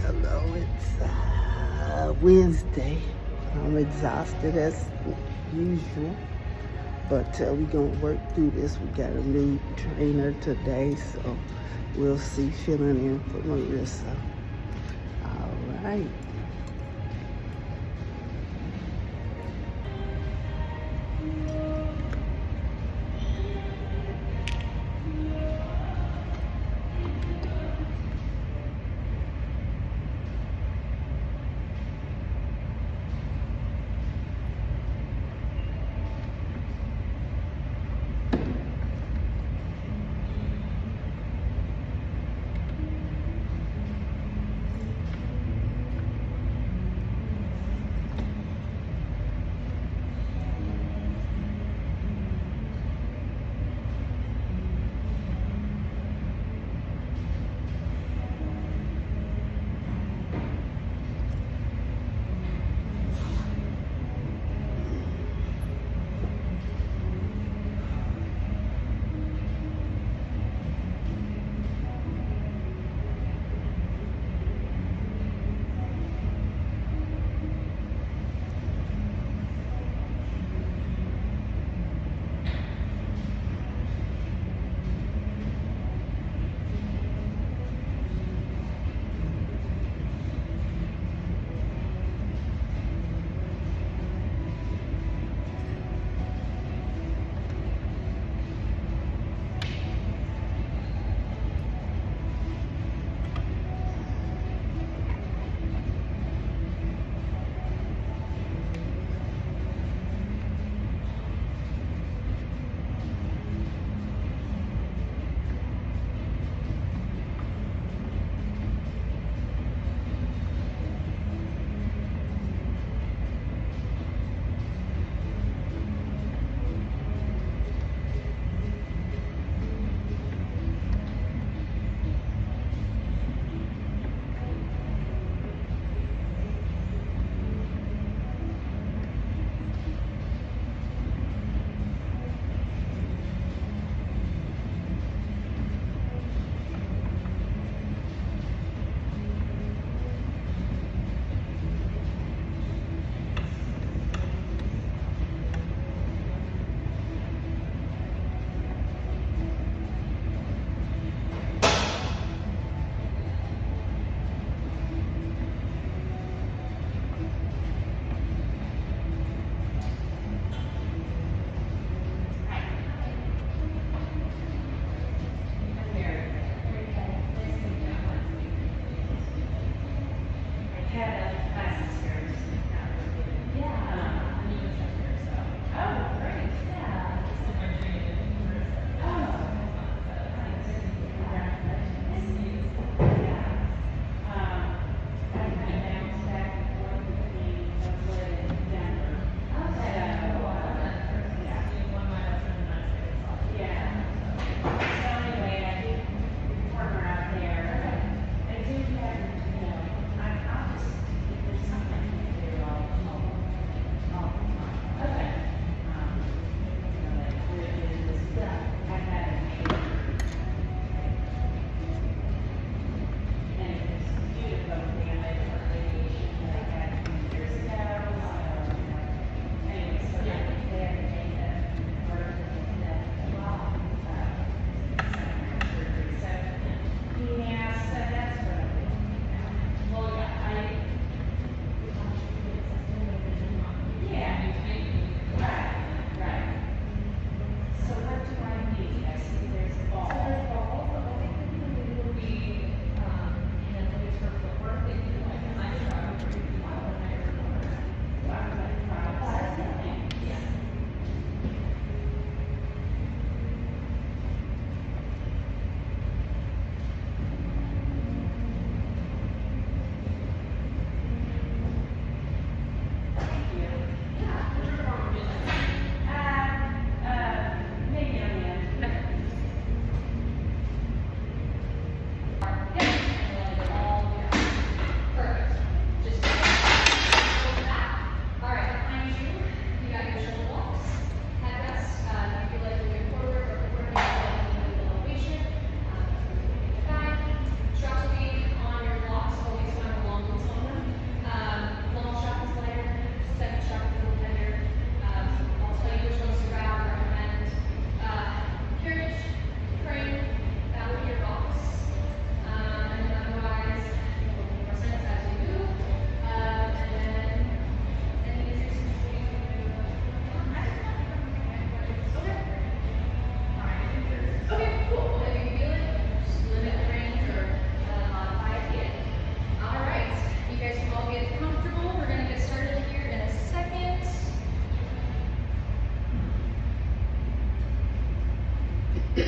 Hello, it's Wednesday. I'm exhausted as usual, but we're going to work through this. We got a new trainer today, so we'll see. Filling in for Marissa. All right.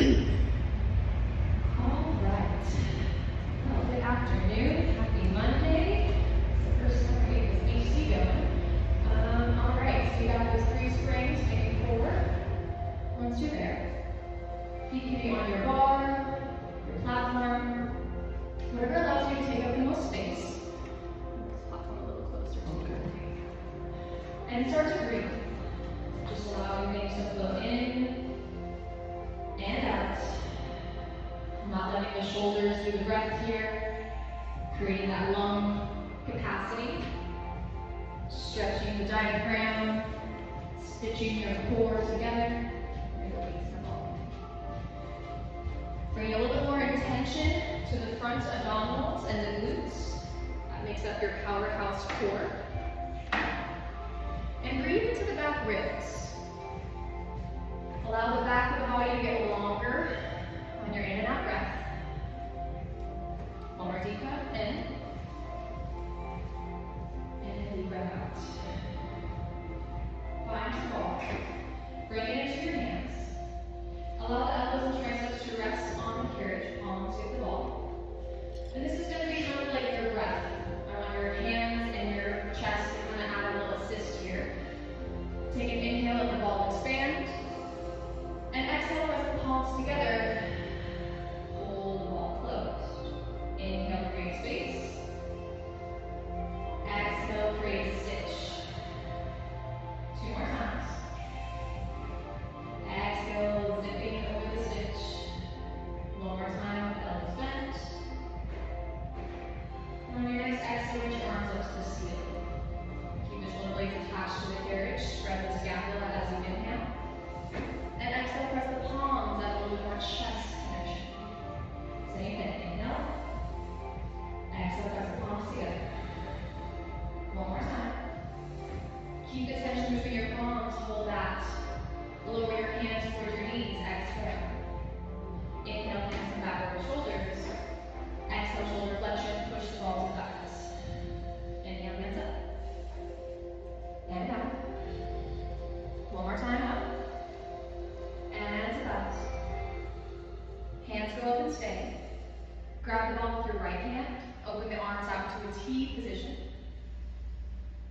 All right. Well, good afternoon. Happy Monday. It's the first time we get this AC going. All right, so you got those 3 springs taking forward. Once you're there, feet can be on your bar, your platform, whatever allows you to take up the most space. This platform a little closer. Okay. And start to breathe. Just allowing things to flow in and out. Not letting the shoulders do the breath here. Creating that lung capacity. Stretching the diaphragm. Stitching your core together. Bring a little bit more intention to the front abdominals and the glutes. That makes up your powerhouse core. And breathe into the back ribs. Allow the back of the body to get longer when you're in and out breath. One more deep breath in. And a deep breath out. Find your ball. Bring it into your hands. Allow the elbows and triceps to rest on the carriage, palms hit the ball. And this is going to be kind of like your breath. I want your hands and your chest to kind of add a little assist here. Take an inhale, let the ball expand. And exhale, press the palms together. Hold the ball closed. Inhale, create space. Exhale, create a stitch. 2 more times. Exhale, zipping over the stitch. One more time, elbows bent. And on your next exhale, reach your arms up to the ceiling. Keep the shoulder blades attached to the carriage. Spread the scapula as you inhale. And exhale, press the palms, add a little bit more chest connection. Same thing, inhale. Exhale, press the palms together. One more time. Keep the tension between your palms, hold that. Lower your hands towards your knees, exhale. Inhale, hands come back over shoulders. Exhale, shoulder flexion, push the ball to the thighs. Inhale, hands up. And down. One more time, up. And to thighs. Hands go up and stay. Grab the ball with your right hand. Open the arms out to a T position.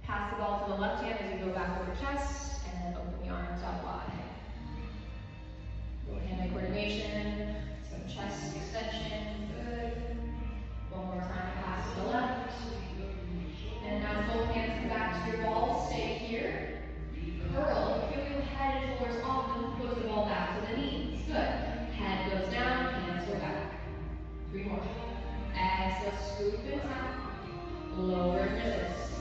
Pass the ball to the left hand as you go back over chest. And then open the arms out wide. Hand-eye coordination, some chest extension, good. One more time, pass to the left. And now both hands come back to your ball, stay here. Curl, feel your head and shoulders off and push the ball back to the knees, good. Head goes down, hands go back. 3 more. Exhale, scoop and tap. Lower and resist.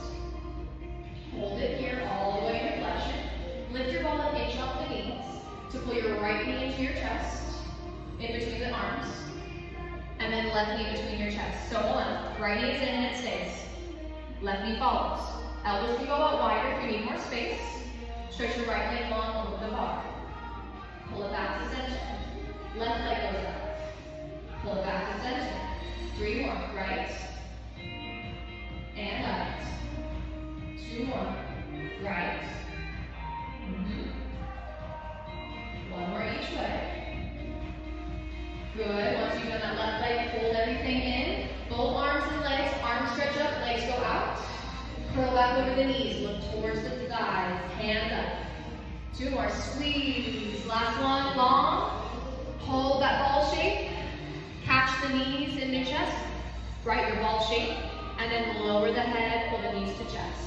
Hold it here all the way to flexion. Lift your ball and inch off the knees. To pull your right knee into your chest, in between the arms, and then left knee between your chest. So hold on, right knee is in and it stays. Left knee follows. Elbows can go out wider if you need more space. Stretch your right leg long over the bar. Pull it back to center. Left leg goes up. Pull it back to center. 3 more, right. And left. 2 more, right. One more each way. Good. Once you've done that left leg, hold everything in. Both arms and legs. Arms stretch up, legs go out. Curl back over the knees. Look towards the thighs. Hands up. 2 more. Squeeze. Last one. Long. Hold that ball shape. Catch the knees into chest. Right your ball shape. And then lower the head. Pull the knees to chest.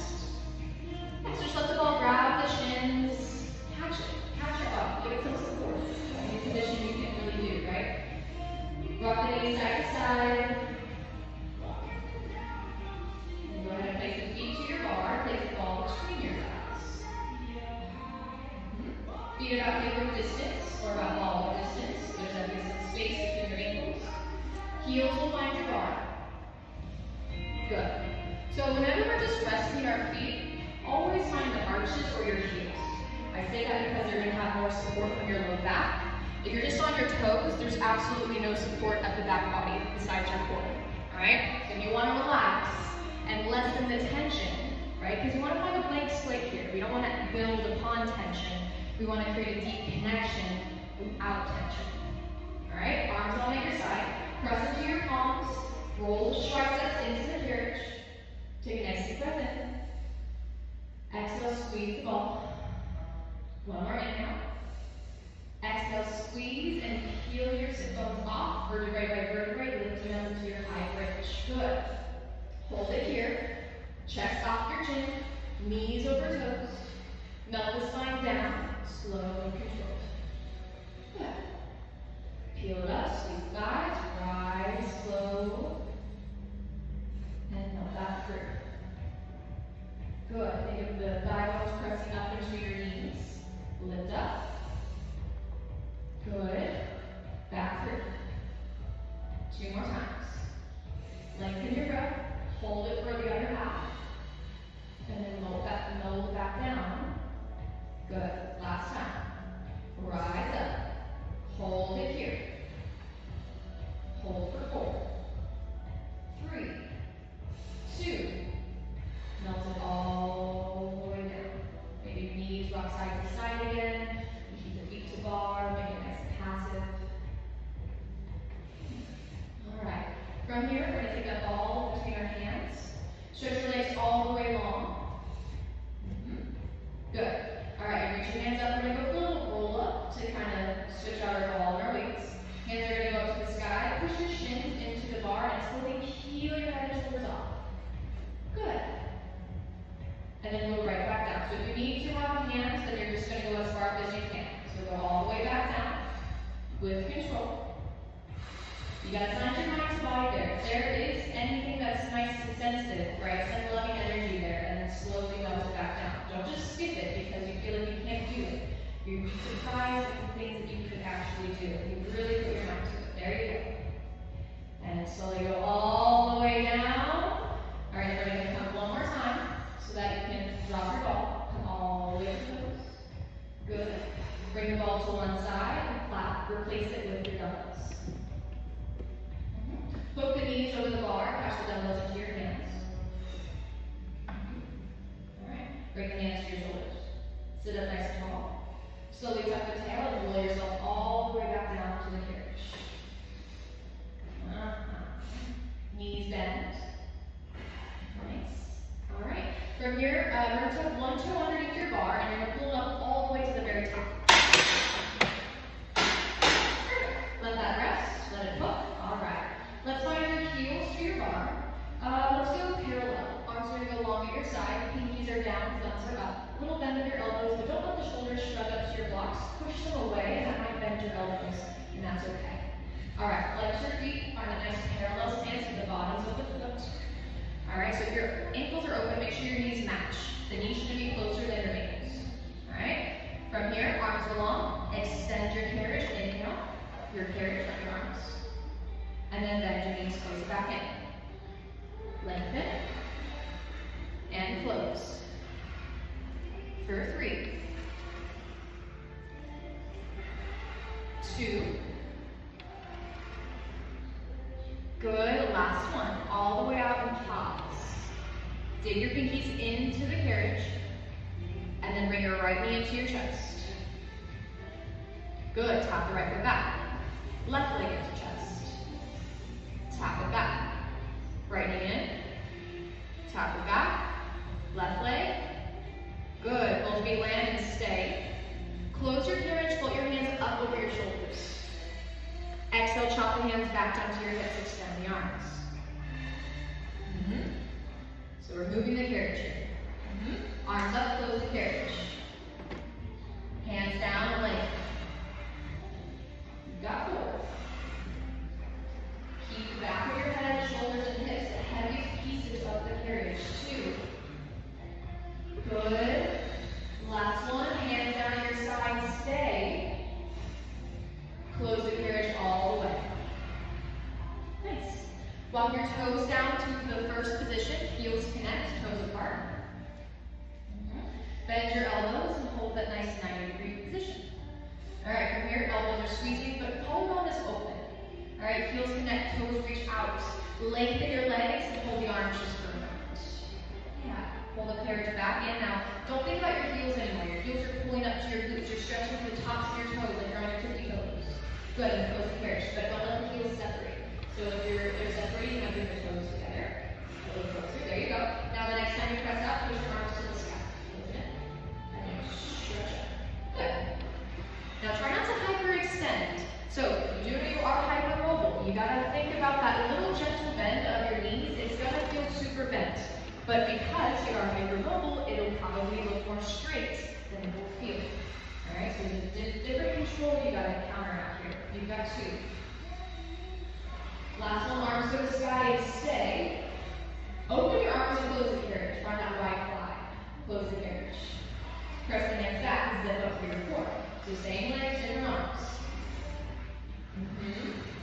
So just let the ball grab the shins. Catch it. Catch it up. Give it some support. Any position you can really do, right? Rock the knees side to side. And go ahead and place the feet to your bar. Place the ball between your thighs. Feet about hip distance or about ball distance. There's that bit of space between your ankles. Heels will find your bar. Good. So whenever we're just resting our feet, always find the arches or your heels. I say that because you're going to have more support from your low back. If you're just on your toes, there's absolutely no support at the back body besides your core. Alright? So you want to relax and lessen the tension, right? Because you want to find a blank slate here. We don't want to build upon tension. We want to create a deep connection without tension. All right, arms on either side. Press into your palms. Roll the triceps into the carriage. Take a nice deep breath in. Exhale, squeeze the ball. One more inhale. Exhale, squeeze and peel your sit bones off, vertebrae by vertebrae, lifting up into your high bridge. Good. Hold it here. Chest off your chin, knees over toes. Melt the spine down, slow and controlled. Good. Peel it up, squeeze the thighs, rise slow, and melt that through. Good. Think of the thigh bones pressing up into your knees. Lift up. Good. Back through. 2 more times. Lengthen your breath. Hold it for the other half. And then lower back down. Good. Last time. Rise up. Hold it here. Hold for 4, 3, 2. Melt it all the way down. Maybe knees rock side to side again. Keep the feet to bar. Make it nice and passive. All right. From here, we're going to take that ball between our hands. Stretch your legs all the way long. Good. All right, reach your hands up. We're going to go for a little roll up to kind of switch out our ball and our weights. Hands are going to go up to the sky. Push your shins into the bar and slowly peel your head and shoulders off. Good. And then go right back down. So if you need to have hands, then you're just going to go as far up as you can. So go all the way back down with control. You got to find your mind's body there. If there is anything that's nice and sensitive, right, send loving energy there and then slowly melt it back down. Don't just skip it because you feel like you can't do it. You'd be surprised at the things that you could actually do if you really put your mind to it. There you go. And slowly go all the way down. All right, we're going to come one more time so that you can drop your ball. Come all the way to the toes. Good. Bring the ball to one side and flat. Replace it with your dumbbells. Hook the knees over the bar. Pass the dumbbells into your hands. All right. Bring the hands to your shoulders. Sit up nice and tall. Slowly tuck the tail and roll yourself all the way back down to the carriage. Knees bend. Nice. All right. From here, we're going to tuck one toe underneath your bar, and you're going to pull it up all the way to the very top. Let that rest. Let it hook. All right. Let's find your heels to your bar. Let's go parallel. Arms are going to go long at your side. Pinkies are down, thumbs are up. A little bend of your elbows, but don't let the shoulders shrug up to your blocks. Push them away, and that might bend your elbows, and that's okay. All right, flex your feet. Find a nice parallel stance with the bottoms of the foot. All right, so if your ankles are open, make sure your knees match. The knees should be closer than your ankles. All right. From here, arms are long. Extend your carriage. Inhale. Your carriage, not your arms. And then bend your knees, close it back in. Lengthen. And close. For 3, 2. Good. Last one. All the way out and pause. Dig your pinkies into the carriage. And then bring your right knee into your chest. Good. Tap the right foot back. Left leg into chest. Tap it back. Right knee in. Tap it back. Left leg. Good. Both feet land and stay. Close your carriage. Float your hands up over your shoulders. Exhale. Chop the hands back down to your hips. Extend the arms. So we're moving the carriage here. Arms up. Close the carriage. Hands down and lengthen. You've got 4. Keep the back of your head, shoulders, and hips the heaviest pieces of the carriage. 2. Good. Last one. Hands down your side. Stay. Close the carriage all the way. Nice. Walk your toes down to the first position. Heels connect, toes apart. Bend your elbows and hold that nice 90-degree position. All right, from here, elbows are squeezing, but collarbone is open. All right, heels connect, toes reach out. Lengthen your legs and hold the arms just for a moment. Yeah, pull the carriage back in. Now, don't think about your heels anymore. Your heels are pulling up to your glutes. You're stretching the tops of your toes like you're on your tippy toes. Good, and close the carriage, but don't let the heels separate. So if they're separating, you have your toes together. A little closer, there you go. Now the next time you press up, push your arms to the sky. Open it, and then stretch up. Good. Now try not to hyperextend. So if you are hypermobile, you gotta think about that little gentle bend of your knees. It's gonna feel super bent. But because you are hypermobile, it'll probably look more straight than it will feel. Alright, so there's different control you gotta counteract here. You've got two. Last one, arms to the sky and stay. Open your arms and close the carriage. Find that wide fly. Close the carriage. Press the hands back and zip up through your core. So same legs, different arms.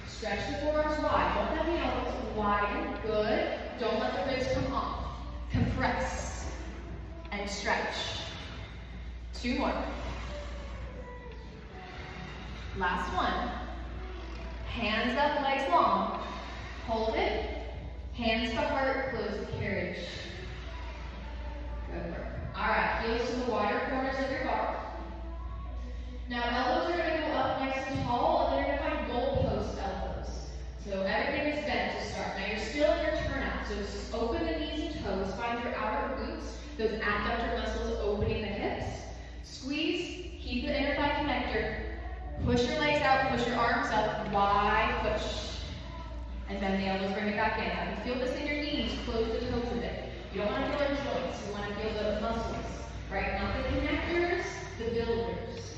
Stretch the forearms wide. Don't let the elbows widen. Good. Don't let the ribs come off. Compress and stretch. Two more. Last one. Hands up, legs long. Hold it. Hands to heart, close the carriage. Good work. Alright, heels to the wider corners of your bar. Now elbows are going to go up nice and tall, and then you're going to find goalpost elbows. So everything is bent to start. Now you're still in your turnout, so just open the knees and toes, find your outer glutes, those adductor muscles opening the hips. Squeeze, keep the inner thigh connector. Push your legs out, push your arms up, wide push. And bend the elbows, bring it back in. Now if you feel this in your knees, close the toes a bit. You don't want to feel our joints, you want to feel the muscles, right? Not the connectors, the builders.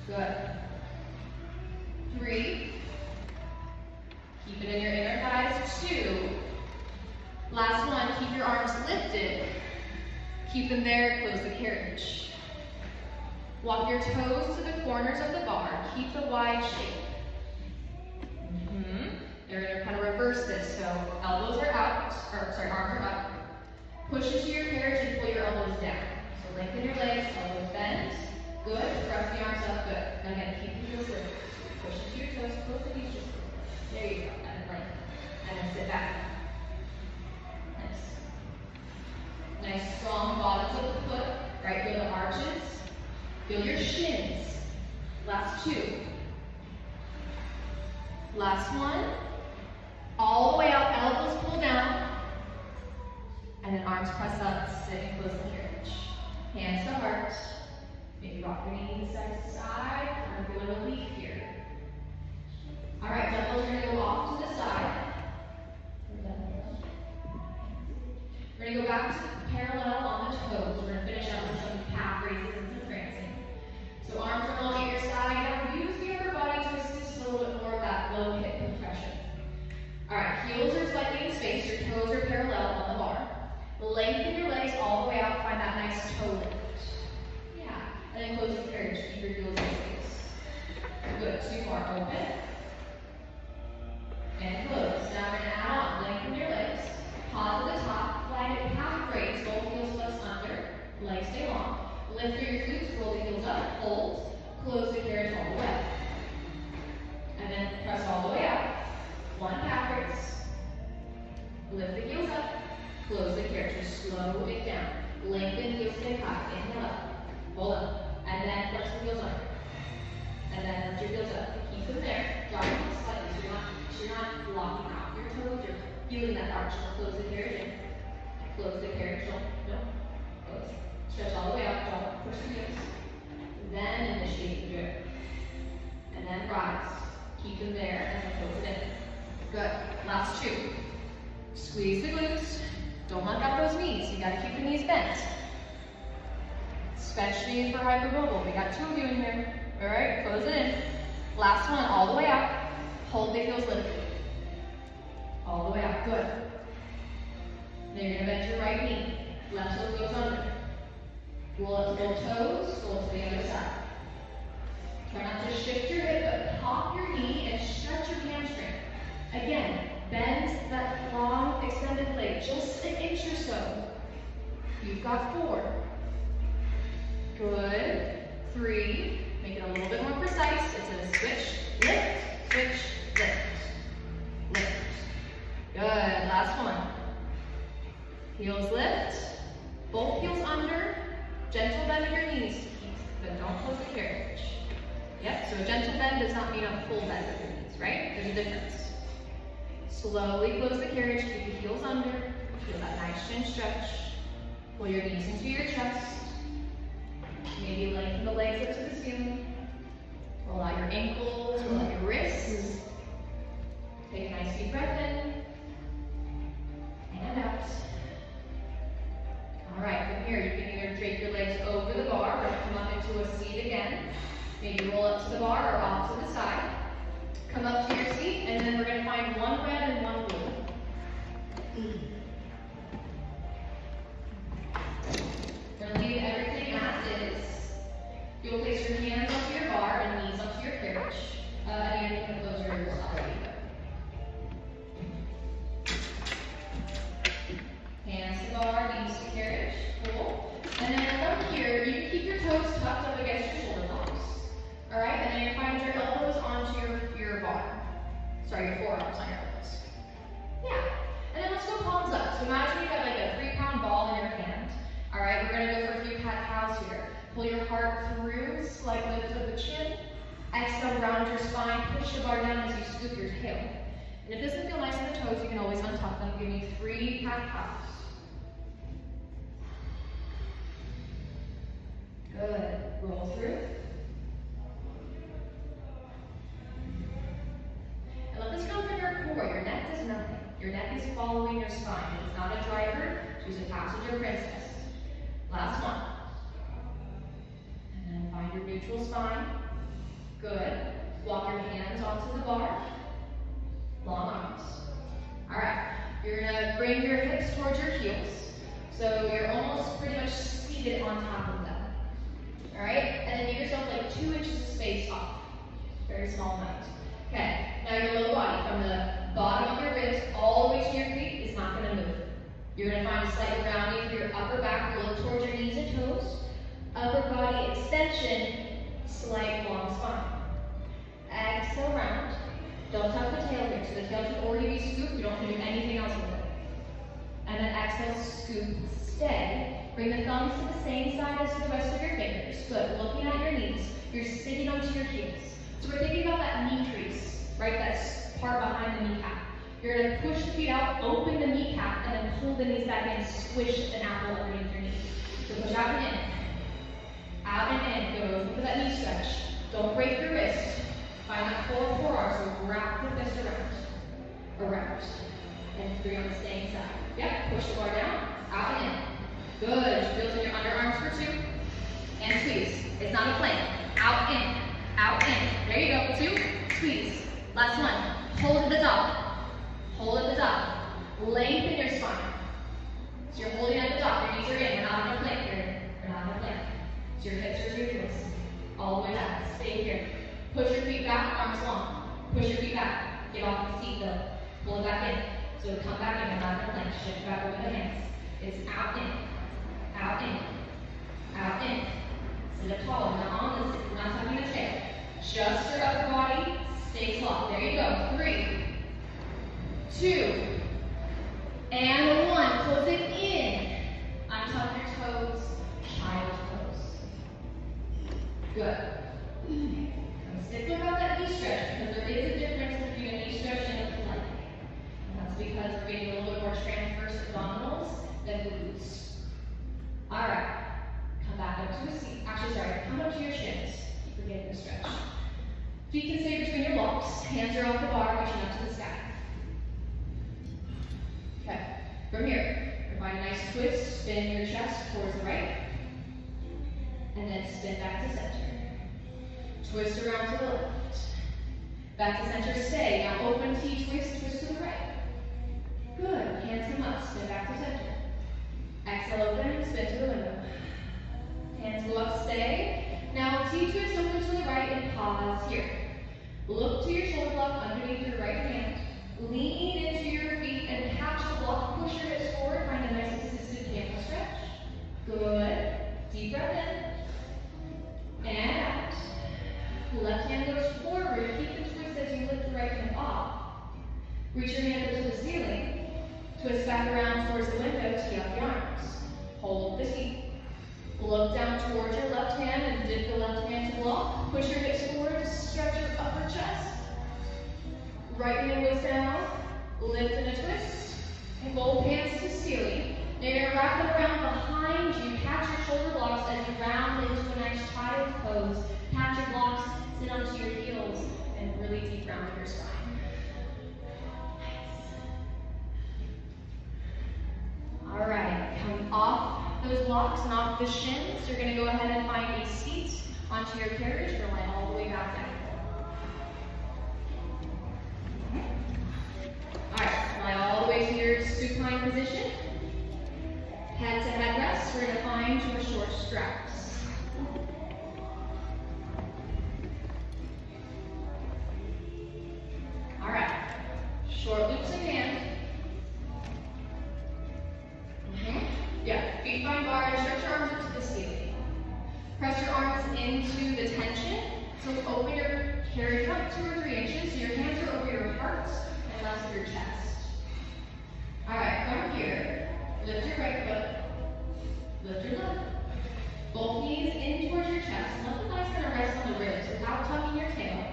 Good. 3. Keep it in your inner thighs. 2. Last one, keep your arms lifted. Keep them there, close the carriage. Walk your toes to the corners of the bar. Keep the wide shape. You're going to kind of reverse this. So elbows are out, arms are up. Push into your carriage and pull your elbows down. So lengthen your legs, elbows bend. Good. Press the arms up. Good. Now again, keep the heels lifted. Push into your toes, close the knees. There you go. And then lengthen. And then sit back. Nice. Nice strong bottoms of the foot. Right, feel the arches. Feel your shins. Last 2. Last one. All the way up, elbows pull down. And then arms press up, sit and close the carriage. Hands to heart. Maybe rock your knees side to side. Kind of feel a relief here. Alright, dumbbells are going to go off to the side. We're going to go back to parallel on the toes. We're going to finish up with some calf raises and some prancing. So arms are long at your side. Now use the upper body to assist a little bit more of that low hip compression. Alright, heels are slightly in space. Your toes are parallel on the bar. Lengthen your legs all the way out. Find that nice toe lift. Yeah. And then close the carriage. Keep your heels in space. Good. 2 more. Open. And close. Now we're going to add on. Lengthen your legs. Pause at the top. Flag it half raise. Both heels flex under. Legs stay long. Lift through your glutes. Roll the heels up. Hold. Close the carriage all the way. And then press all the way out. 1 calf raise. Lift the heels up. Close the carriage. Just slow it down. Lengthen heels stay high. Inhale up. Hold up. And then press the heels under. And then lift your heels up. Keep them there. Drop them slightly so you're not locking out your toes. You're feeling that arch. Close the carriage in. Close the carriage. No. Close. Stretch all the way up. Drop. Push the heels. Then initiate the drip. And then rise. Keep them there and then close it in. Good. Last 2. Squeeze the glutes. Don't let out those knees. You gotta keep the knees bent. Especially for hypermobile. We got 2 of you in here. Alright, close it in. Last one, all the way out. Hold the heels lifted. All the way out. Good. Then you're gonna bend your right knee. Left heel goes under. Roll up to both toes, roll to the other side. Try not to shift your hip, but pop your knee and stretch your hamstring. Again, bend that long, extended leg just an inch or so. You've got 4. Good. 3. Make it a little bit more precise. It's a switch, lift, switch, lift, lift. Good. Last one. Heels lift. Both heels under. Gentle bend of your knees, but don't close the carriage. Yep, so a gentle bend does not mean a full bend of your knees, right? There's a difference. Slowly close the carriage, keep your heels under, feel that nice chin stretch. Pull your knees into your chest. Maybe lengthen the legs up to the ceiling. Roll out your ankles, roll out your wrists. Take a nice deep breath in. And out. All right, from here, you can either drape your legs over the bar or come up into a seat again. Maybe roll up to the bar or off to the side. Come up to your seat, and then we're going to find one red and one blue. We're going to leave everything as is. You'll place your hands onto your bar and knees onto your carriage. And you can close your ears already. Hands to bar, knees to carriage. Cool. And then from here, you can keep your toes tucked up against your shoulder blocks. All right, and then you find your elbows onto your bar. Sorry, your forearms on your elbows. Yeah. And then let's go palms up. So imagine you've got like a 3-pound ball in your hand. All right, we're gonna go for a few cat-cows here. Pull your heart through, slight lift of the chin. Exhale, round your spine, push the bar down as you scoop your tail. And if it doesn't feel nice in the toes, you can always untuck them. Give me 3 cat-cows. Good. Roll through. And let this come from your core. Your neck does nothing. Your neck is following your spine. It's not a driver. She's a passenger princess. Last one. And then find your neutral spine. Good. Walk your hands onto the bar. Long arms. All right. You're going to bring your hips towards your heels. So you're almost pretty much seated on top of them. All right? And then give yourself like 2 inches of space off. Very small amount. Okay. Now your lower body, from the bottom of your ribs all the way to your feet, is not going to move. You're going to find a slight rounding through your upper back, look towards your knees and toes. Upper body extension, slight long spine. Exhale, round. Don't tuck the tail here. So the tail should already be scooped. You don't have to do anything else with it. And then exhale, scoop, stay. Bring the thumbs to the same side as the rest of your fingers. Good. Looking at your knees. You're sitting onto your heels. So we're thinking about that knee crease, right? That part behind the kneecap. You're going to push the feet out, open the kneecap, and then pull the knees back in, squish an apple underneath your knee. So push out and in. Out and in. Go looking for that knee stretch. Don't break your wrist. Find that core forearm, so wrap the fist around. Around. And 3 on the staying side. Yep, push the bar down, out and in. Good. Feel in your underarms for 2. And squeeze. It's not a plank. Out, in. Out, in. There you go. 2. Squeeze. Last one. Hold at the top. Hold at the top. Lengthen your spine. So you're holding at the top. Your knees are in. We're not in a plank here. We're not in a plank. So your hips are neutral. All the way back. Stay here. Push your feet back. Arms long. Push your feet back. Get off the seat though. Pull it back in. So come back in. We're not in a plank. Shift back over the hands. It's out, in. Out, in. Out, in. Sit up tall. We're not on this. We're not tucking the tail. Just your upper body. Stay locked. There you go. 3, 2, and 1. Close it in. Untuck your toes. Child's pose. Good. Stick about that knee stretch, because there is a difference between a knee stretch and a plank. And that's because we're getting a little bit more transverse abdominals than glutes. All right. Come back up to a seat. Actually, sorry. Come up to your shins. Keep forgetting the stretch. Feet can stay between your blocks. Hands are off the bar, reaching up to the sky. Okay. From here, you're find a nice twist. Spin your chest towards the right. And then spin back to center. Twist around to the left. Back to center, stay. Now open T, twist to the right. Good. Hands come up, spin back to center. Exhale, open, spin to the window. Hands go up, stay. Now T twist over to the right and pause here. Look to your shoulder block underneath your right hand. Lean into your feet and catch the block. Push your hips forward. Find a nice assisted camel stretch. Good. Deep breath in. And out. Left hand goes forward. Keep the twist as you lift the right hand off. Reach your hand up to the ceiling. Twist back around towards the window. Tee up the arms. Hold the seat. Look down towards your left hand and dip the left hand to block. Push your hips forward. chest. Right hand goes down, lift in a twist, and both hands to ceiling. Now you're gonna wrap them around behind you, catch your shoulder blocks as you round into a nice child pose. Catch your blocks, sit onto your heels, and really deep round your spine. All right, come off those blocks and off the shins. You're gonna go ahead and find a seat onto your carriage or lie all the way back down. All right, lie all the way to your supine position. Head to head rest, we're gonna find your short straps. All right, short loops in hand. Yeah, feet find bar and stretch your arms up to the ceiling. Press your arms into the tension. So open your carriage up 2 or 3 inches. So your hands are over your heart and left of your chest. All right, from here, lift your right foot, lift your left. Both knees in towards your chest. Left thigh's gonna rest on the ribs without tucking your tail.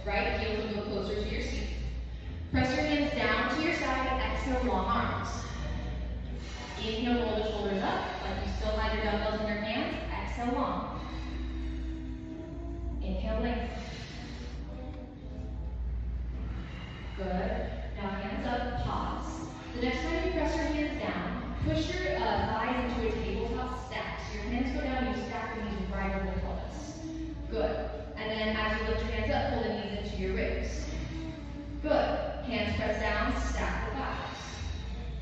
Right heels will go closer to your seat. Press your hands down to your side. Exhale, long arms. Inhale, roll the shoulders up, like you still have your dumbbells in your hands. Exhale, long. Inhale, length. Good. Now hands up, pause. The next time you press your hands down, push your thighs into a tabletop stack. So your hands go down, you stack the knees right over the pelvis. Good. And then as you lift your hands up, pull the knees into your ribs. Good. Hands press down, stack the thighs.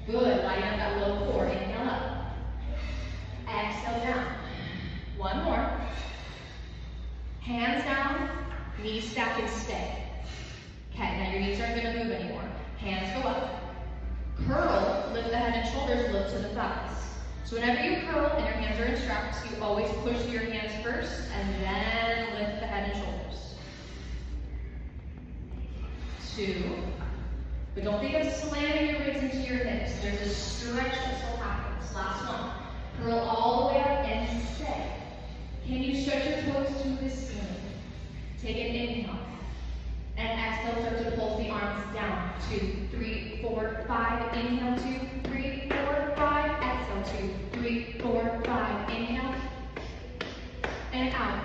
Good, lighten up that low core, inhale up. Exhale down. One more. Hands down, knees stack and stay. Okay, now your knees aren't gonna move anymore. Hands go up. Curl, lift the head and shoulders, lift to the thighs. So whenever you curl and your hands are in straps, you always push your hands first and then lift the head and shoulders. 2. But don't think of slamming your ribs into your hips. There's a stretch that still happens. Last one. Curl all the way up and stay. Can you stretch your toes to the ceiling? Take an inhale. And exhale, start to pulse the arms down. 2, 3, 4, 5. Inhale, 2, 3, 4, 5. Exhale, 2, 3, 4, 5. Inhale. And out.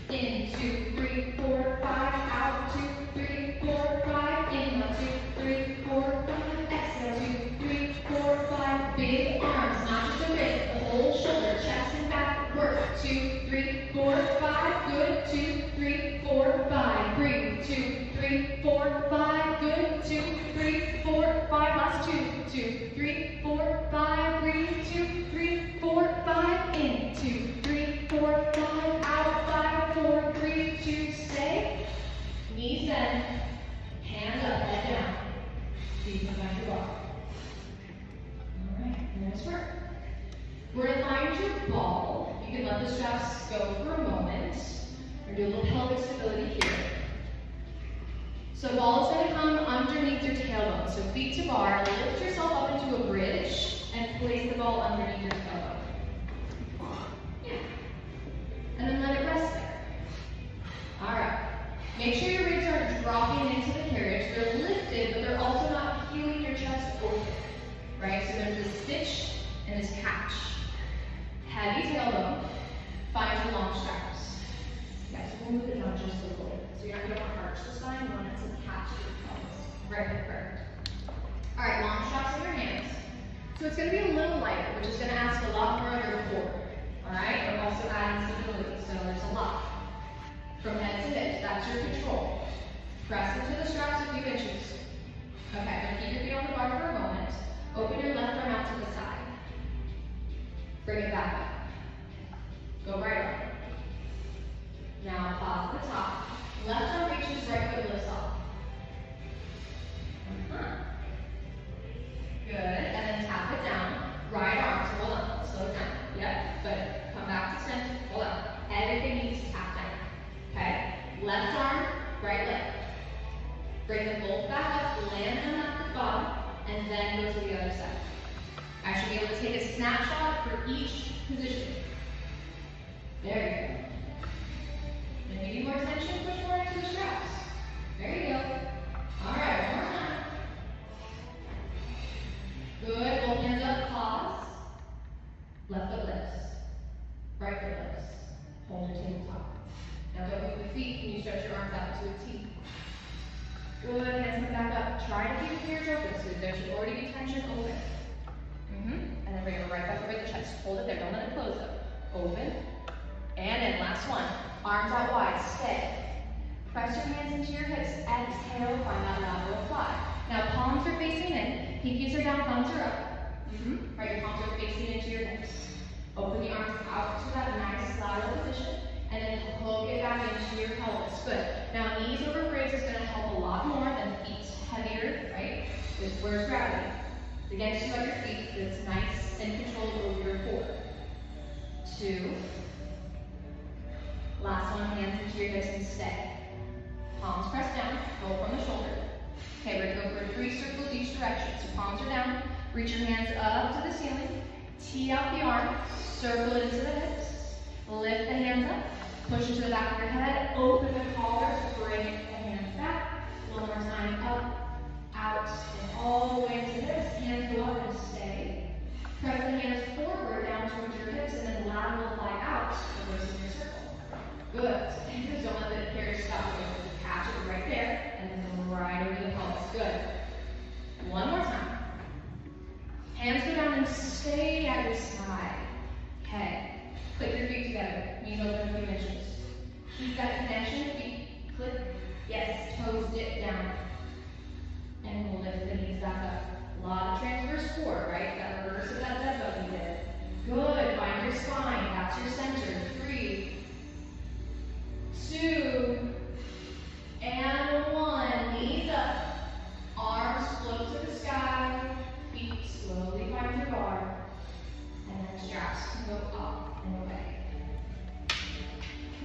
In, 2, 3, 4, 5. Out, 2, 3, 4, 5. Inhale, 2, 3, 4, 5. Exhale, 2, 3, 4, 5. Big arms, not just the wrist, the whole shoulder, chest and back. Work. 2, 3, 4, 5. Good. 2, 3, 4, 5. Breathe. 2, 3, 4, 5. Good. 2, 3, 4, 5. Last 2, 2, 3, 4, 5. Breathe. 2, 3, 4, 5. In. 2, 3, 4, 5. Out. 5, 4, 3, 2. Stay. Knees bend. Hands up. Head down. Feet come back to bar. All right. Nice work. We're gonna find your ball. You can let the straps go for a moment. We're gonna do a little pelvic stability here. So ball is gonna come underneath your tailbone. So feet to bar, lift yourself up into a bridge and place the ball underneath your tailbone. Yeah. And then let it rest there. All right. Make sure your ribs aren't dropping into the carriage. They're lifted, but they're also not peeling your chest open. Right? So there's this stitch and this catch. Heavy tailbone. Find your long straps. Yeah, so we'll move it down just a little bit. So you're not going to arch the spine, you want it to catch your pelvis. Very perfect. All right, long straps in your hands. So it's going to be a little lighter, which is going to ask a lot more of your core. All right, and also adding stability. So there's a lot. From head to hip, that's your control. Press into the straps a few inches. Okay, I'm going to keep your feet on the bar for a moment. Open your left arm out to the side. Bring it back up. Go right arm. Now pause at the top. Left arm reaches, right foot lifts off. Good, and then tap it down. Right arm, so hold on, slow it down. Yep, good. Come back to center, hold on. Everything needs to tap down. Okay, left arm, right leg. Bring them both back up, land them at the bottom, and then go to the other side. I should be able to take a snapshot for each position. There you go. If you need more tension, push more into the straps. There you go. All right, one more time. Good, both hands up, pause. Left foot lifts. Right foot lifts. Hold your tabletop. Now don't move the feet. Can you stretch your arms out to a T? Good, hands come back up. Try to keep the ears open so there should already be tension open. And then bring it right back over the chest. Hold it there, don't let it close though. Open. And in, last one. Arms out wide, stay. Press your hands into your hips. Exhale, find that lateral fly. Now palms are facing in. Pinkies are down, thumbs are up. Right, your palms are facing into your hips. Open the arms out to that nice lateral position. And then hook it back into your pelvis. Good. Now knees over ribs is going to help a lot more than feet heavier, right? Where's gravity? Against you at your feet, it's nice and controlled over your core. 2. Last one, hands into your hips and stay. Palms press down, roll from the shoulder. Okay, we're going to go for 3 circles each direction. So palms are down, reach your hands up to the ceiling, tee out the arm, circle it into the hips, lift the hands up, push into the back of your head, open the collar, bring the hands back. One more time, up, out, and all the way to this. Hands go up and stay. Press the hands forward down towards your hips and then lateral fly out, reversing your circle. Good. So don't let the carriage stop. Just catch it right there and then right over the pelvis. Good. One more time. Hands go down and stay at your side. Okay. Click your feet together. Knees open a few inches. Keep that connection. Feet click. Yes. Toes dip down. And we'll lift the knees back up. A lot of transverse core, right? That reverse of that dead bug you did. Good. Find your spine. That's your center. 3, 2, and 1. Knees up. Arms float to the sky. Feet slowly find your bar. And then straps can go up and away.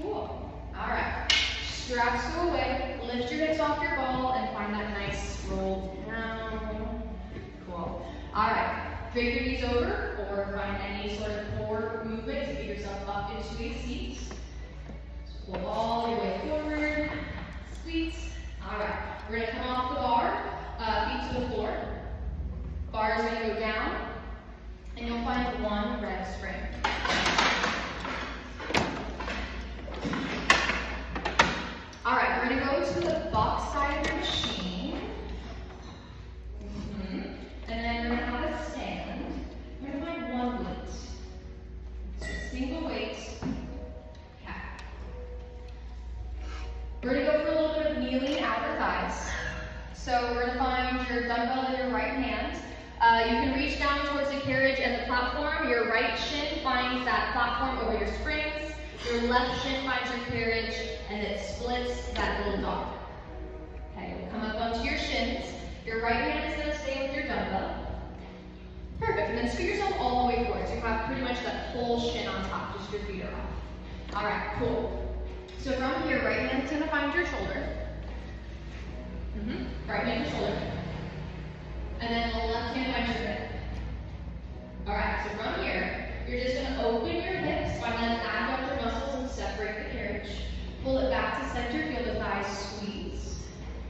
Cool. Alright. Straps go away. Lift your hips off your ball and find that nice roll down. Cool. Alright. Drape your knees over or find any sort of core movement to get yourself up into a seat. Pull all your way forward. Sweet. Alright. We're going to come off the bar. Feet to the floor. Bar is going to go down. And you'll find one red spring. Alright, we're going to go to the box side of your machine. And then we're going to have a stand. We're going to find one weight. So single weight. Okay. We're going to go for a little bit of kneeling outer thighs. So we're going to find your dumbbell in your right hand. You can reach down towards the carriage and the platform. Your right shin finds that platform over your springs. Your left shin finds your carriage, and it splits that little dog. Okay, we'll come up onto your shins. Your right hand is going to stay with your dumbbell. Perfect, and then scoot yourself all the way forward. So you have pretty much that whole shin on top, just your feet are off. All right, cool. So from here, right hand's going to find your shoulder. Right hand to shoulder. And then the left hand finds your hip. Alright, so from here, you're just going to open your hips, find those abductor muscles and separate the carriage. Pull it back to center, feel the thighs squeeze.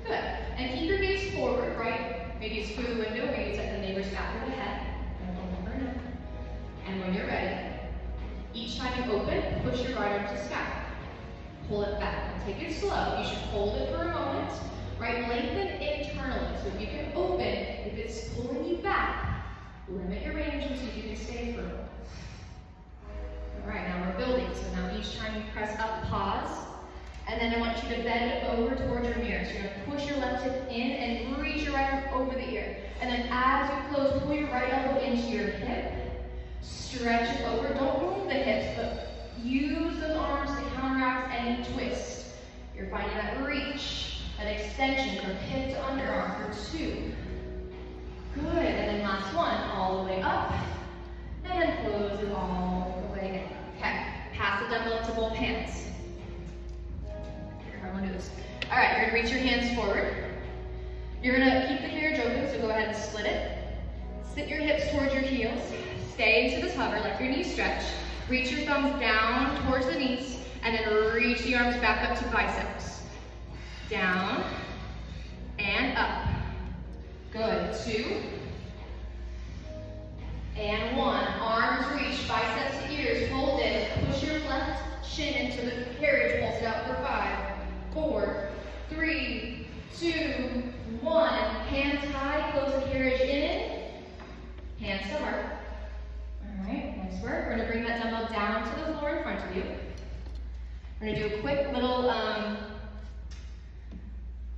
Good. And keep your gaze forward, right? Maybe it's through the window, maybe it's at the neighbor's back of the head. And when you're ready, each time you open, push your right arm to sky. Pull it back. And take it slow. You should hold it for a moment. Right, lengthen internally. So if you can open, if it's pulling you back, limit your range and see if you can stay for a moment. Alright, now we're building. So now each time you press up, pause. And then I want you to bend over towards your mirror. So you're going to push your left hip in and reach your right arm over the ear. And then as you close, pull your right elbow into your hip. Stretch it over. Don't move the hips, but use those arms to counteract any twist. You're finding that reach. That extension from hip to underarm for 2. Good, and then last one, all the way up. And then close it all the way in. Okay, pass the dumbbell to both hands. Here, I'm gonna do this. All right, you're gonna reach your hands forward. You're gonna keep the carriage open, so go ahead and split it. Sit your hips towards your heels. Stay into this hover, let your knees stretch. Reach your thumbs down towards the knees. And then reach the arms back up to biceps. Down and up. Good. 2 and 1. Arms reach, biceps to ears. Hold it. Push your left shin into the carriage. Pulse it out for 5, 4, 3, 2, 1. Hands high. Close the carriage in. Hands to heart. All right. Nice work. We're going to bring that dumbbell down to the floor in front of you. We're going to do a quick little,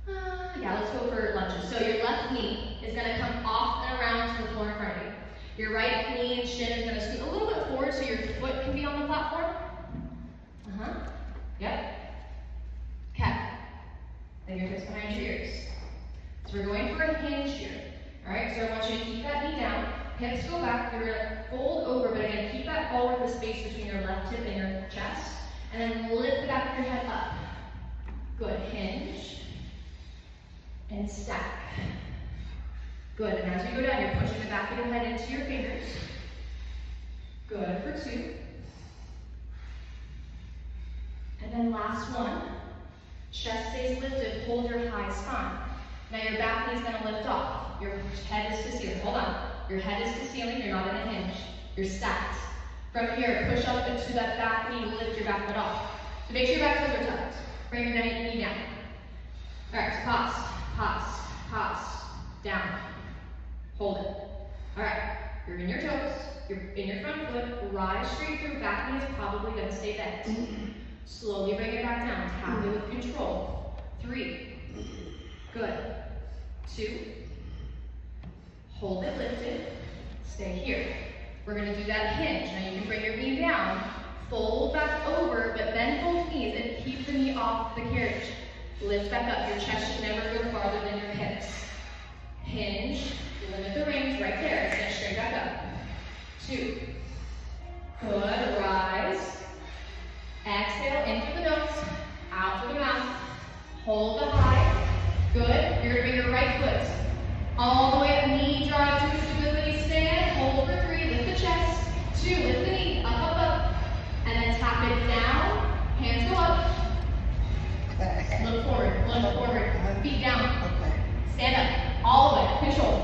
let's go for lunges. So your left knee is going to come off and around to the floor in front of you. Your right knee and shin is going to scoot a little bit forward so your foot can be on the platform. Yep. Okay. Then your hips behind your ears. So we're going for a hinge here. All right, so I want you to keep that knee down. Hips go back. You're going to fold over, but again, keep that all with the space between your left hip and your chest. And then lift the back of your head up. Good. Hinge. And stack. Good. And as you go down, you're pushing the back of your head into your fingers. Good for 2. And then last one. Chest stays lifted. Hold your high spine. Now your back knee is going to lift off. Your head is to ceiling. Hold on. Your head is to ceiling. You're not in a hinge. You're stacked. From here, push up into that back knee. Lift your back foot off. So make sure your back toes are tucked. Bring your knee down. All right. So pause. Down. Hold it. All right. You're in your toes. You're in your front foot. Rise straight through. Back knee is probably going to stay bent. Slowly bring it back down. Tap it with control. 3. Good. 2. Hold it lifted. Stay here. We're going to do that hinge. Now you can bring your knee down. Fold back over, but bend both knees and keep the knee off the carriage. Lift back up. Your chest should never go farther than your hips. Hinge. Limit the range right there. Stand straight back up. 2. Good. Rise. Exhale in through the nose. Out through the mouth. Hold the high. Good. You're going to bring your right foot all the way up. Knee drive to a stability stand. Hold for 3. Lift the chest. 2. Lift the knee. Up. And then tap it down. Hands go up. Look forward. Feet down. Stand up. All the way. Control.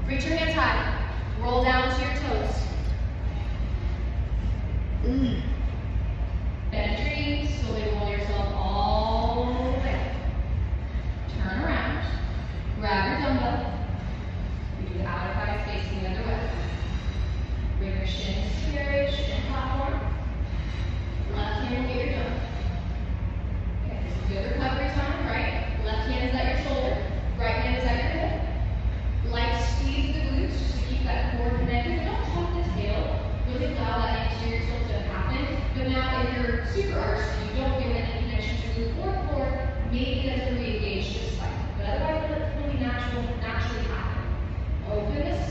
Reach your hands high. Roll down to your toes. Bend your knees. Slowly roll yourself all the way. Turn around. Grab your dumbbell. We do the outer thigh facing the other way. Bring your shins to carriage and platform. Left hand get your dumbbell. Okay, this is good recovery time, right? Left hand is at your shoulder. Right hand is at your hip. Light squeeze the glutes just to keep that core connected. Don't tuck the tail. Really allow that anterior tilt to happen. But now if you're super arched and you don't feel any connection to the core, maybe that's a re-engage the spine. But otherwise, let it really naturally happen. Open this,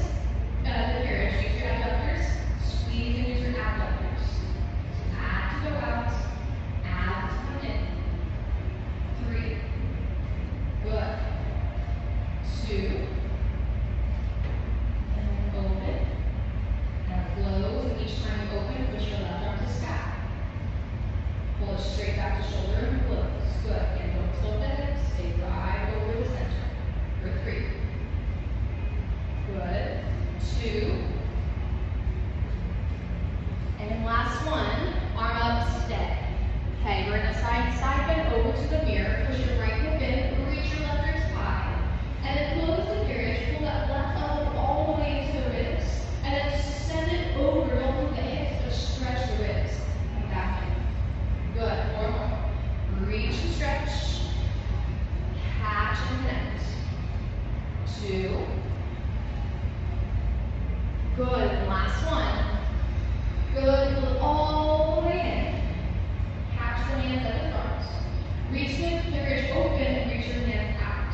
the carriage. Use your abductors. Squeeze and use your abductors. Add to go out. Add to come in. 3. Good. 2. And then open. Now close. And each time you open, push your left arm to stack. Pull it straight back to shoulder and close. Good. Again, don't tilt the hips. Stay right over the center. For 3. Good. 2. And then last one, arm up, stay. Okay, we're going to side bend over to the mirror. Push your right hip in, reach your left wrist high. And then close the carriage. Pull that left elbow all the way into the ribs. And then send it over. Don't move the hips, but stretch the ribs. And back in. Good. 4 more. Reach and stretch. Catch and connect. 2. Good. And last one. Good. Pull it all the way in. Catch the hands at the front. Reach the carriage open and reach your hands out.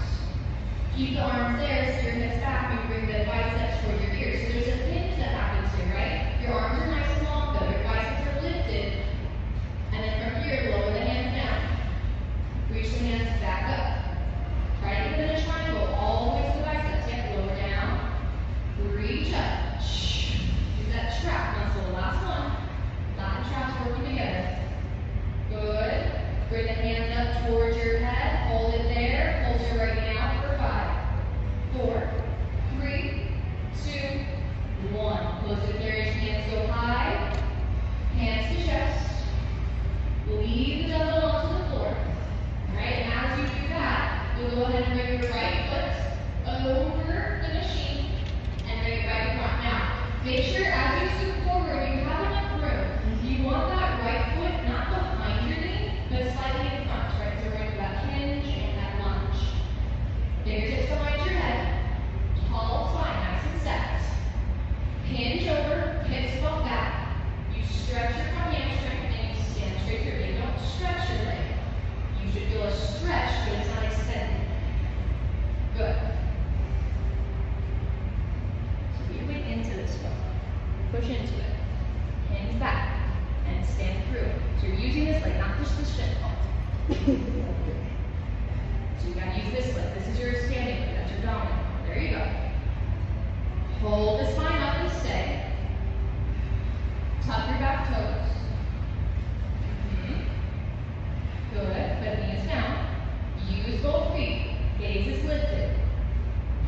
Keep the arms there so your hips back and bring the biceps toward your ears. So there's a hinge that happens here, right? Your arms are nice and long though. Your biceps are lifted. And then from here, lower the hands down. Reach the hands back up. Try to get in a triangle all the way to the biceps. Yep, lower down. Reach up. Use that trap muscle. Last one. Lat and traps working together. Good.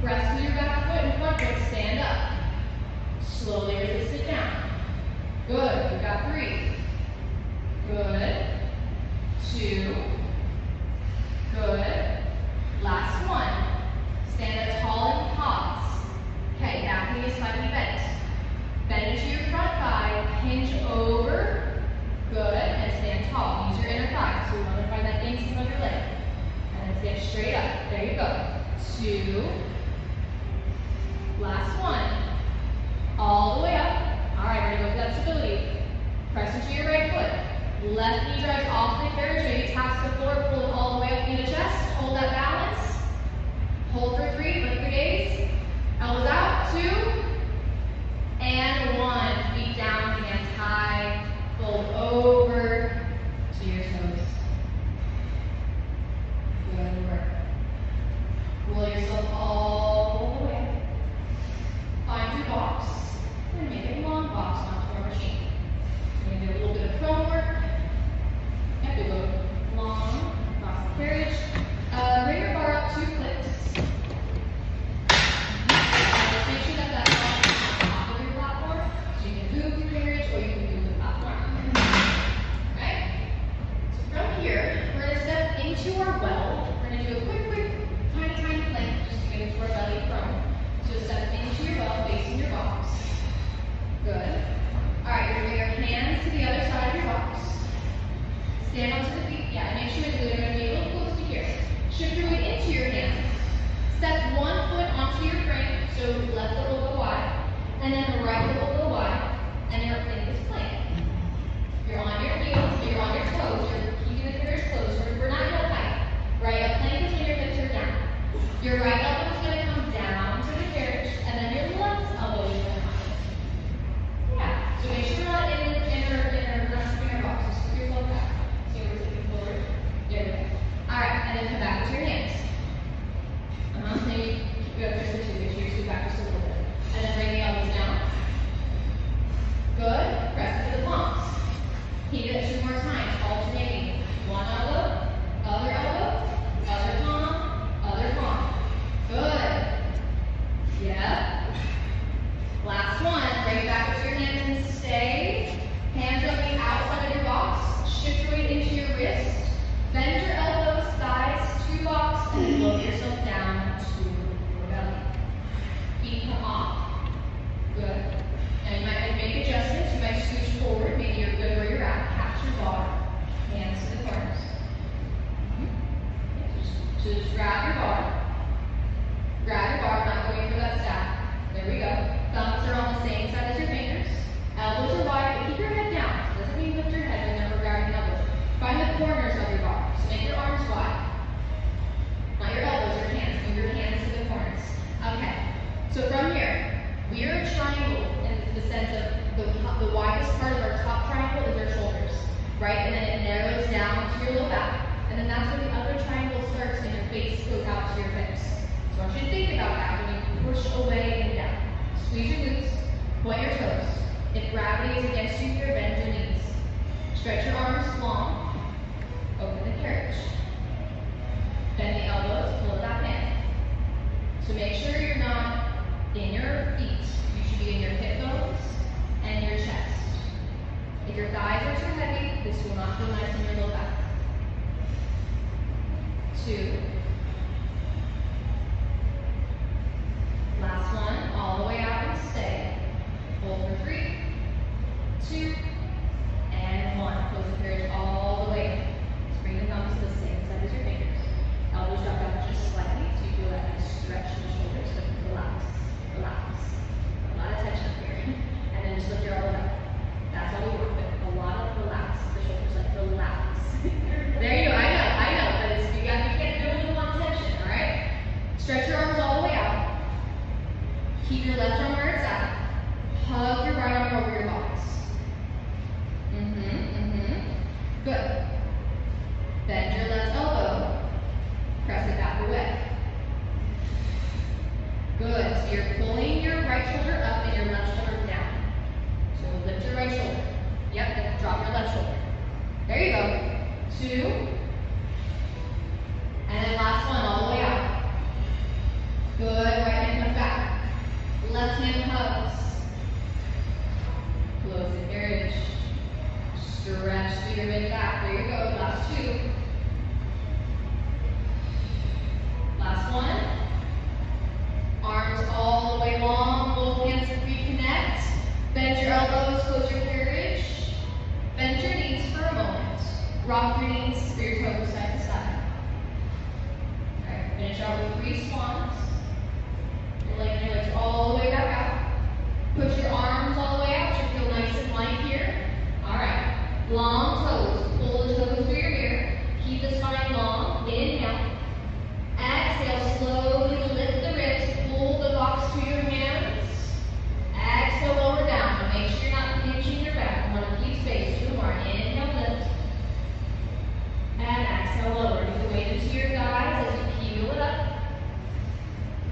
Press through your back foot and front foot, stand up. Slowly resist it down. Good, you've got 3. Good. 2. Good. Last 1. Stand up tall and pause. Okay, back knee is slightly bent. Bend into your front thigh, hinge over. Good, and stand tall. Use your inner thigh. So you want to find that inseam of your leg. And then stand straight up. There you go. 2. Last 1. All the way up. All right, we're going to go for that stability. Press into your right foot. Left knee drives off the carriage. Maybe taps the floor. Pull it all the way up, knee to chest. Hold that balance. Hold for 3. Lift your gaze. Elbows out. 2. And 1. Feet down, hands high. Fold over to your toes. Good work. Roll yourself all the way. Find your box. And make it a long box onto our machine. Maybe a little bit of prone work. You have to go long across the carriage. Bring your bar up 2 clicks. Just make sure that that's on top of your platform. So you can move your carriage or you can move the platform. Okay? So from here, we're going to step into our well. We're going to do a quick, tiny plank just to get into our belly prone. So step into your well, facing your box. Good. All right, you're going to bring your hands to the other side of your box. Stand onto the feet. Yeah, and make sure that you're going to be a little close to here. Shift your weight into your hands. Step 1 foot onto your frame, so left foot will go wide, and then the right foot will go wide, and you're in this plank. You're on your heels, you're on your toes, you're keeping the carriage closed. We're not hip height, right? A plank is when your hips are down. Your right elbow is going to come down to the carriage, and then your left elbow is going to come up. Yeah, so make sure you're not in your box. Just put yourself back. See we're looking forward. There we go. All right, and then come back to your hands. Maybe keep it up just a 2. Make sure you scoot back just a little bit. And then bring the elbows down. Good. Press into the palms. Keep it 2 more times, alternating. 1 elbow, other palm, other palm. Good. Yeah. Last 1. Bring it back up to your hands and stay. Hands on the outside of your box. Shift your weight into your wrist. Bend your elbows, thighs to box, and lower yourself down to your belly. Feet come off. Good. Now you might make adjustments. You might scooch forward. Maybe you're good where you're at. Catch your bar. Hands to the corners. So just grab your bar. Grab your bar. Not going for that stack. There we go. Thumbs are on the same side as your fingers. Elbows are wide, but keep your head down. Doesn't mean lift your head whenever grabbing elbows. Find the corners of your bar. So make your arms wide. Not your elbows, your hands. Move your hands to the corners. Okay. So from here, we are a triangle in the sense of the widest part of our top triangle is our shoulders, right? And then it narrows down to your low back. And then that's where the other triangle starts and your face goes out to your hips. So I want you to think about that when you push away and down. Squeeze your glutes, point your toes. If gravity is against you here, bend your knees. Stretch your arms long. Open the carriage. Bend the elbows, pull it back in. So make sure you're not in your feet. You should be in your hip bones and your chest. If your thighs are too heavy, this will not feel nice in your low back. 2. Last 1, all the way out and stay. Hold for 3, 2, and 1. Close the carriage all the way in. Just bring the thumbs to the same side as your fingers. Elbows drop down just slightly so you feel that nice stretch in the shoulders. So relax. A lot of tension up here. And then just lift your elbow up. That's all we work with. A lot of relax. The shoulders like relax. There you go. I know. But it's, you can't do it with a lot of tension, all right? Stretch your arms all the way out. Keep your left arm where it's at. Hug your right arm over your box. Good. Bend your left elbow. Press it back away. Good. So you're pulling your right shoulder up and your left shoulder down. So lift your right shoulder. Yep, and drop your left shoulder. There you go. 2. And then last 1, all the way out. Good. Right Stretch through your mid back. There you go. Last two. Last one. Arms all the way long. Both hands and feet connect. Bend your elbows. Close your carriage. Bend your knees for a moment. Rock your knees or your toes side to side. All right. Finish out with 3 swans. Lengthen your legs all the way back out. Push your arms all the way out. You feel nice and light here. All right. Long toes. Pull the toes through your mirror. Keep the spine long. Inhale. Exhale. Slowly lift the ribs. Pull the box to your hands. Exhale. Lower down. Make sure you're not pinching your back. You want to keep space. 2 more. Inhale. Lift. And exhale. Lower. You can weight into your thighs as you peel it up.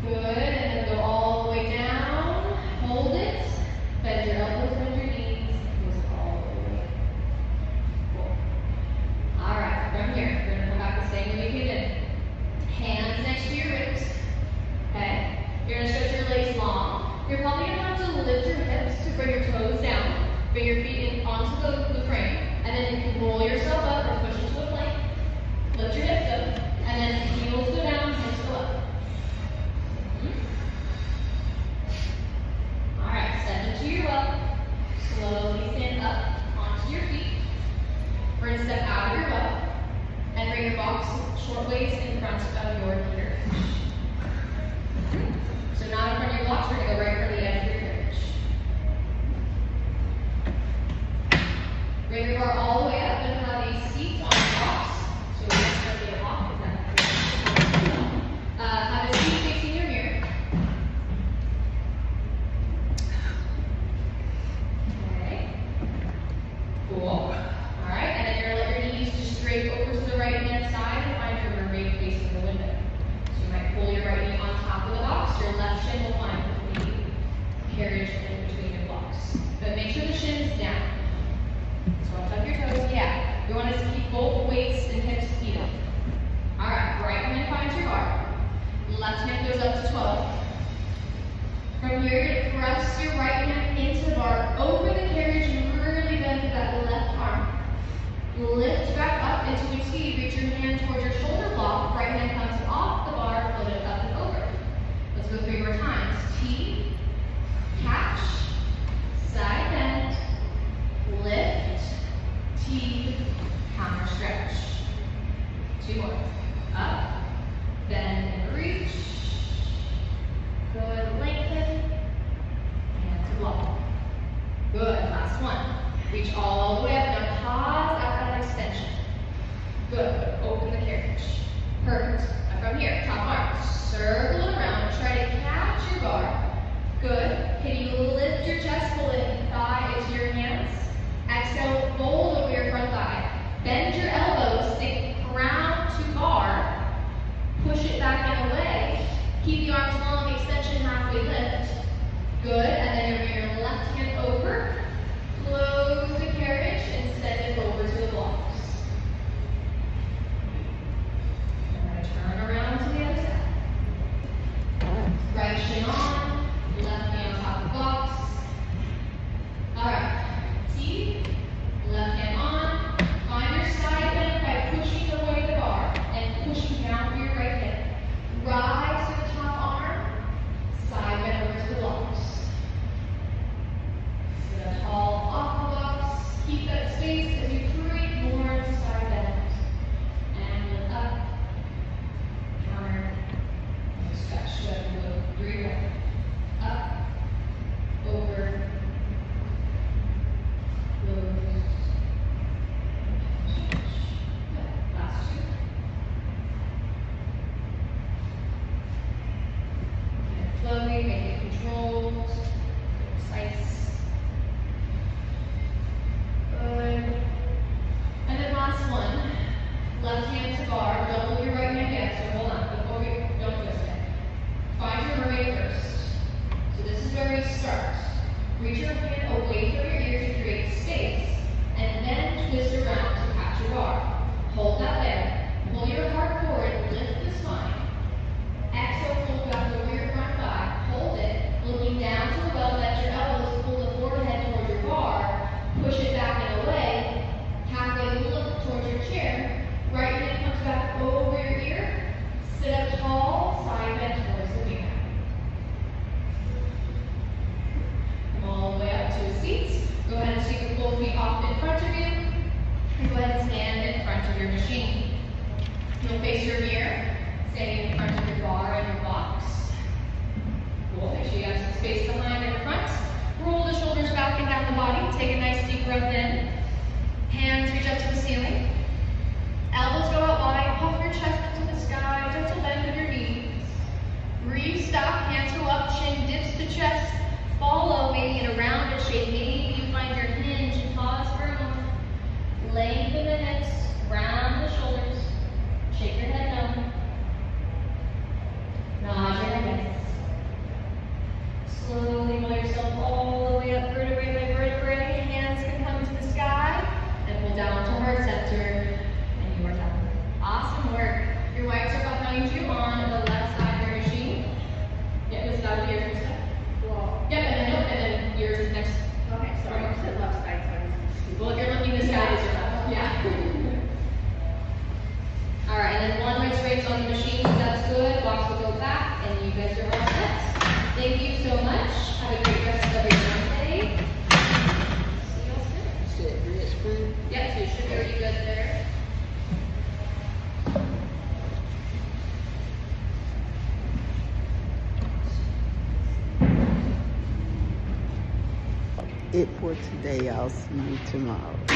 Good. And then go all the way down. Hold it. Bend your elbows, bend your knees. Twist all the way. Cool. All right. From here, we're going to come back the same way we came in. Hands next to your ribs. Okay. You're going to stretch your legs long. You're probably going to have to lift your hips to bring your toes down. Bring your feet in onto the frame. And then you can roll yourself up or push into a plank. Lift your hips up. And then heels go down, hips go up. Alright, step into your well. Slowly stand up onto your feet. We're going to step out of your well and bring your box short waist in front of your carriage. So not in front of your blocks, we're going to go right for the edge of your carriage. Bring your bar all the way up and have a seat on the box. So we're going to get off of that. Have a seat facing your mirror. Cool. Alright, and then you're going to let your knees just straight over to the right hand side and find your mermaid facing the window. So you might pull your right knee on top of the box, your left shin will find the carriage in between your blocks. But make sure the shin is down. So I'll tuck your toes. Yeah. You want us to keep both weights and hips even. Alright, right hand finds your bar. Left hand goes up to 12. From here, you're going to press your right hand into the bar, over the carriage, and really bend that left arm. Lift back up into a T. Reach your hand towards your shoulder block. Right hand comes off the bar, float it up and over. Let's go 3 more times. T, catch, side bend, lift, T, counter stretch. 2 more. Up, bend and reach. Good, lengthen, and to block. Good, last one. Reach all the way up, now pause at that extension. Good, open the carriage. Perfect. Now from here, top arm, circle it around, try to catch your bar. Good, can you lift your chest, pull it thigh into your hands. Exhale, fold over your front thigh. Bend your elbows, stick ground to bar, push it back and away. Keep the arms long, extension, halfway lift. Good, and then you're bring your left hand over, close the carriage, and send it over to the blocks. I'm going to turn around to the other side. Right shin on, left knee on top of the blocks. Alright, T, left hand on. Find your side bend by pushing away the bar and pushing down for your right hip. Rise to the top arm, side bend over to the blocks. Sit up tall off the blocks. Keep that space as you create more into side bend. And lift up, counter, and stretch. Good. 3 more. take a nice deep breath in. Hands reach up to the ceiling. Elbows go out wide. Puff your chest up to the sky. Gentle bend of your knees. Breathe, stop. Hands go up. Chin dips to chest. Follow, maybe in a rounded shape. Maybe you find your hinge and pause for a moment. Lengthen the hips. Round the shoulders. Shake your head down. Nod your head. Slowly roll yourself all the way up, vertebrae by vertebrae. Hands can come to the sky and pull down to heart center. And you are down. Awesome work. Your white circle behind you on the left side of your machine. Yeah, this that would be your first step. Well, Yep, and then yours is next. okay, sorry, you said left side, so I was Well, if you're looking this side, it's your left. Yeah. All right, and then one wrist raise on the machine, so that's good. Watch will go back, and you guys are all set. Thank you so much. Have a great rest of your Wednesday. See you all soon. Said rich food. Yep, so you should be already good there. It for today. I'll see you tomorrow.